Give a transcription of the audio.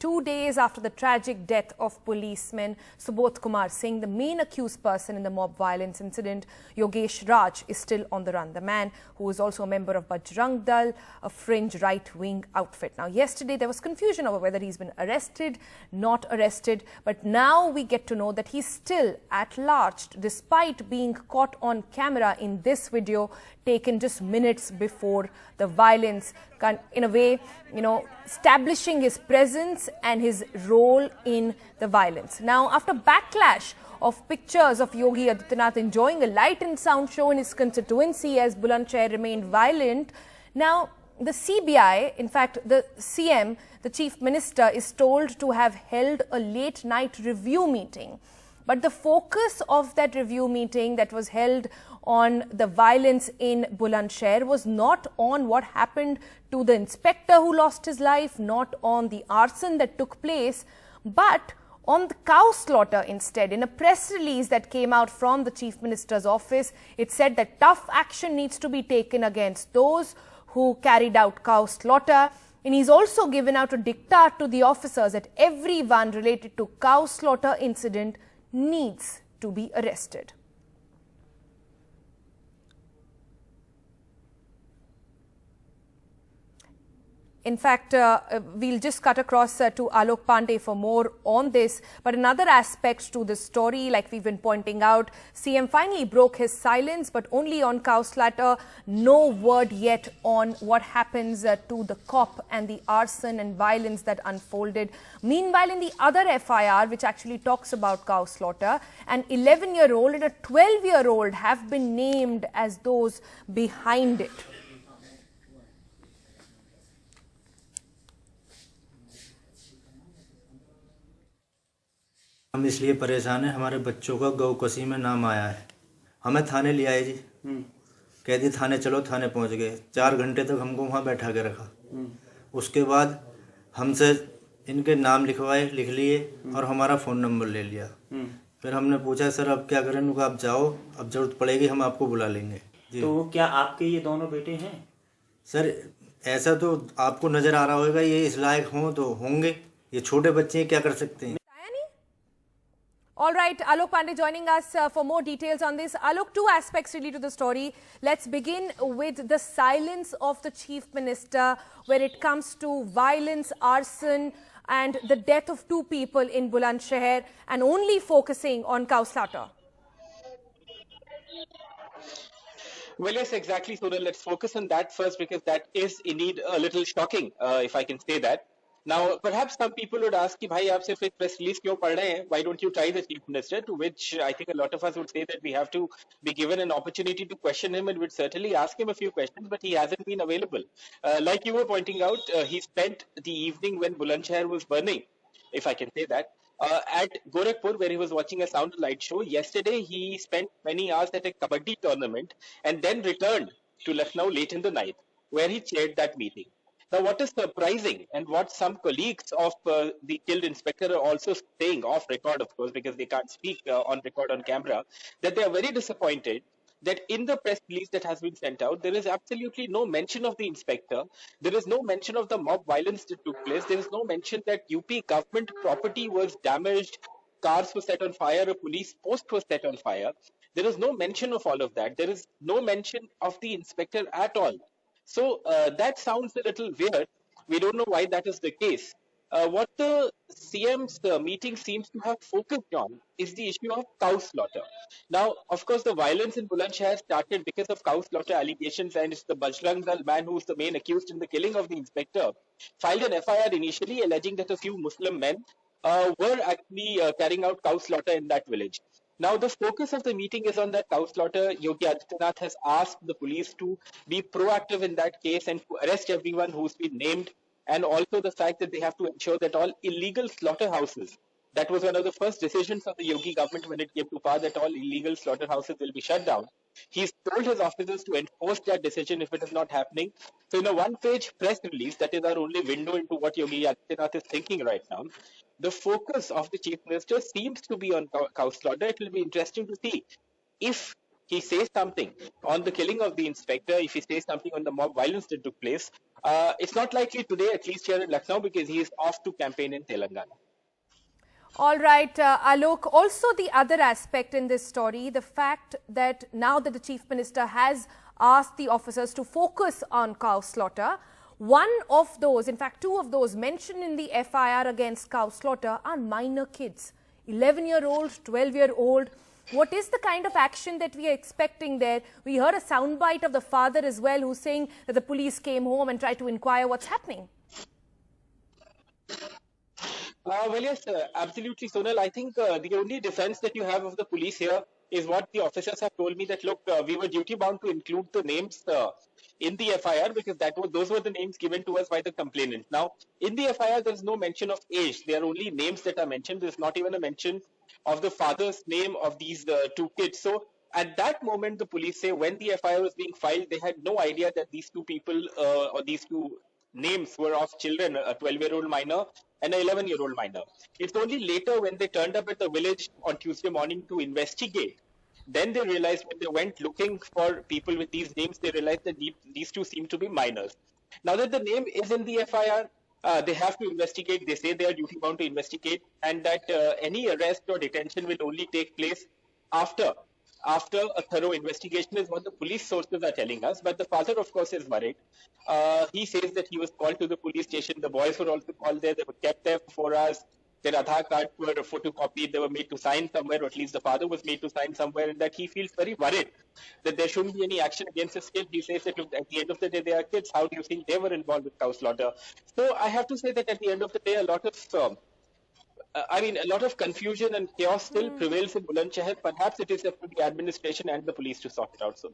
2 days after the tragic death of policeman Subodh Kumar Singh, the main accused person in the mob violence incident, Yogesh Raj, is still on the run. The man, who is also a member of Bajrang Dal, a fringe right-wing outfit. Now, yesterday there was confusion over whether he's been arrested, not arrested, but now we get to know that he's still at large, despite being caught on camera in this video taken just minutes before the violence, in a way, establishing his presence and his role in the violence. Now, after backlash of pictures of Yogi Adityanath enjoying a light and sound show in his constituency as Bulandshahr remained violent, now the CBI, in fact the CM, the Chief Minister, is told to have held a late night review meeting. But the focus of that review meeting that was held on the violence in Bulandshahr was not on what happened to the inspector who lost his life, not on the arson that took place, but on the cow slaughter instead. In a press release that came out from the Chief Minister's office, it said that tough action needs to be taken against those who carried out cow slaughter. And he's also given out a diktat to the officers that everyone related to cow slaughter incident needs to be arrested. In fact, we'll just cut across to Alok Pandey for more on this. But another aspect to the story, like we've been pointing out, CM finally broke his silence, but only on cow slaughter. No word yet on what happens to the cop and the arson and violence that unfolded. Meanwhile, in the other FIR, which actually talks about cow slaughter, an 11-year-old and a 12-year-old have been named as those behind it. हम इसलिए परेशान हैं, हमारे बच्चों का गौकसी में नाम आया है। हमें थाने ले आए जी, कह दिए थाने चलो, थाने पहुंच गए। 4 घंटे तक हमको वहाँ बैठा के रखा। उसके बाद हमसे इनके नाम लिखवाए, लिख लिए और हमारा फ़ोन नंबर ले लिया। फिर हमने पूछा सर अब क्या करें? उनको आप जाओ, अब ज़रूरत पड़ेगी हम आपको बुला लेंगे। तो क्या आपके ये दोनों बेटे हैं? सर ऐसा तो आपको नज़र आ रहा होगा, ये इस लायक हों तो होंगे, ये छोटे बच्चे हैं, क्या कर सकते हैं। All right, Alok Pandey joining us for more details on this. Alok, 2 aspects really to the story. Let's begin with the silence of the Chief Minister when it comes to violence, arson and the death of 2 people in Bulandshahr, and only focusing on cow slaughter. Well, yes, exactly, Sonal. Let's focus on that first, because that is indeed a little shocking, if I can say that. Now, perhaps some people would ask, कि भाई आप सिर्फ एक press release क्यों पढ़ रहे हैं? Why don't you try the Chief Minister? To which I think a lot of us would say that we have to be given an opportunity to question him, and would certainly ask him a few questions, but he hasn't been available. Like you were pointing out, he spent the evening when Bulandshahr was burning, if I can say that, at Gorakhpur, where he was watching a sound light show. Yesterday, he spent many hours at a kabaddi tournament and then returned to Lucknow late in the night, where he chaired that meeting. Now, what is surprising, and what some colleagues of the killed inspector are also saying, off record, of course, because they can't speak on record on camera, that they are very disappointed that in the press release that has been sent out, there is absolutely no mention of the inspector. There is no mention of the mob violence that took place. There is no mention that UP government property was damaged, cars were set on fire, a police post was set on fire. There is no mention of all of that. There is no mention of the inspector at all. So that sounds a little weird. We don't know why that is the case. What the CM's meeting seems to have focused on is the issue of cow slaughter. Now, of course, the violence in Bulandshahr started because of cow slaughter allegations, and it's the Bajrang Dal man who's the main accused in the killing of the inspector filed an FIR initially alleging that a few Muslim men were actually carrying out cow slaughter in that village. Now, the focus of the meeting is on that cow slaughter. Yogi Adityanath has asked the police to be proactive in that case and to arrest everyone who's been named, and also the fact that they have to ensure that all illegal slaughterhouses, that was one of the first decisions of the Yogi government when it came to power, that all illegal slaughterhouses will be shut down. He's told his officers to enforce that decision if it is not happening. So in a 1-page press release, that is our only window into what Yogi Adityanath is thinking right now, the focus of the Chief Minister seems to be on cow slaughter. It will be interesting to see if he says something on the killing of the inspector, if he says something on the mob violence that took place, it's not likely today, at least here in Lucknow, because he is off to campaign in Telangana. All right, Alok, also the other aspect in this story, the fact that now that the Chief Minister has asked the officers to focus on cow slaughter, one of those, in fact, two of those mentioned in the FIR against cow slaughter are minor kids, 11-year-old, 12-year-old. What is the kind of action that we are expecting there? We heard a soundbite of the father as well, who's saying that the police came home and tried to inquire what's happening. Well, yes, absolutely, Sonal. I think the only defense that you have of the police here is what the officers have told me, that, look, we were duty bound to include the names in the FIR because those were the names given to us by the complainant. Now, in the FIR, there's no mention of age. There are only names that are mentioned. There's not even a mention of the father's name of these two kids. So at that moment, the police say when the FIR was being filed, they had no idea that these two people or these two names were of children, a 12-year-old minor and an 11-year-old minor. It's only later when they turned up at the village on Tuesday morning to investigate, then they realized when they went looking for people with these names, they realized that these two seem to be minors. Now that the name is in the FIR, they have to investigate. They say they are duty bound to investigate, and that any arrest or detention will only take place after a thorough investigation, is what the police sources are telling us. But the father, of course, is worried. He says that he was called to the police station. The boys were also called there. They were kept there for 4 hours. Their Aadhaar cards were photocopied. They were made to sign somewhere, or at least the father was made to sign somewhere, and that he feels very worried that there shouldn't be any action against his kids. He says that, look, at the end of the day, they are kids. How do you think they were involved with cow slaughter? So I have to say that at the end of the day, a lot of confusion and chaos still prevails in Bulandshahr. Perhaps it is up to the administration and the police to sort it out soon.